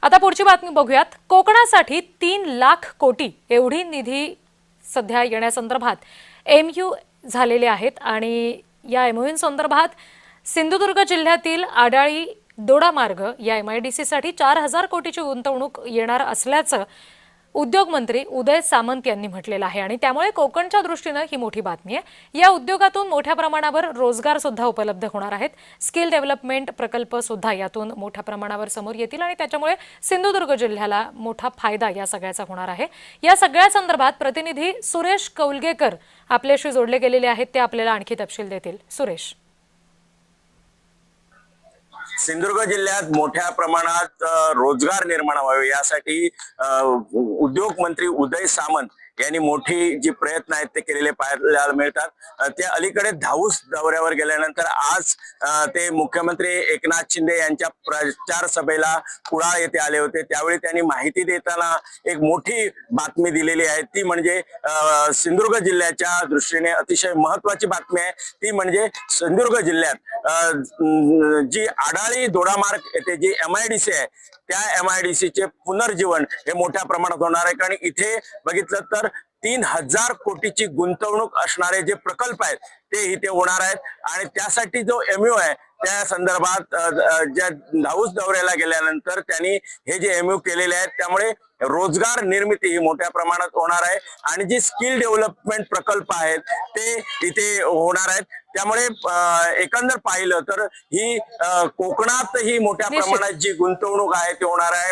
आता पुढची बातमी बघूयात। कोकणासाठी 3 लाख कोटी एवढी निधी सध्या येण्यासंदर्भात एमयू झालेले आहेत आणि या एमयू संदर्भात सिंधुदुर्ग जिल्ह्यातील आडाळी दोडामार्ग या एमआयडीसी साठी 4000 कोटीची गुंतवणूक येणार असल्याचं उद्योग मंत्री उदय सामंत यांनी म्हटलेलं आहे आणि त्यामुळे कोकणच्या दृष्टीने ही मोठी बातमी आहे। या उद्योगातून मोठ्या प्रमाणावर रोजगार सुद्धा उपलब्ध होणार आहेत। स्किल डेव्हलपमेंट प्रकल्प सुद्धा यातून मोठ्या प्रमाणावर समोर येतील आणि त्याच्यामुळे सिंधुदुर्ग जिल्ह्याला मोठा फायदा या सगळ्याचा होणार आहे। या सगळ्या संदर्भात प्रतिनिधी सुरेश कौलगेकर आपल्याशी जोडले गेलेले आहेत, ते आपल्याला आणखी तपशील देतील। सुरेश, सिंधुदुर्ग जिल्ह्यात मोठ्या प्रमाणात रोजगार निर्माण व्हावे यासाठी उद्योग मंत्री उदय सामंत यांनी मोठी जी प्रयत्न आहेत ते केलेले पाहायला मिळतात। ते अलीकडे धाऊस दौऱ्यावर गेल्यानंतर आज ते मुख्यमंत्री एकनाथ शिंदे यांच्या प्रचार सभेला कुडाळ येथे आले होते। त्यावेळी त्यांनी माहिती देताना एक मोठी बातमी दिलेली आहे, ती म्हणजे सिंधुदुर्ग जिल्ह्याच्या दृष्टीने अतिशय महत्वाची बातमी आहे। ती म्हणजे सिंधुदुर्ग जिल्ह्यात जी आडाळी दोडामार्ग येथे जी एमआयडीसी आहे त्या एमआयडीसीचे पुनर्जीवन हे मोठ्या प्रमाणात होणार आहे। कारण इथे बघितलं तर 3000 कोटीची गुंतवणूक असणारे जे प्रकल्प आहेत ते इथे होणार आहेत आणि त्यासाठी जो एमयू आहे त्या संदर्भात ज्या धाऊस दौऱ्याला गेल्यानंतर त्यांनी हे जे एमयू केलेले आहेत त्यामुळे रोजगार निर्मिती ही मोठ्या प्रमाणात होणार आहे आणि जी स्किल डेव्हलपमेंट प्रकल्प आहेत ते इथे होणार आहेत। त्यामुळे एकंदर पाहिलं तर ही कोकणात ही मोठ्या प्रमाणात जी गुंतवणूक आहे ती होणार आहे।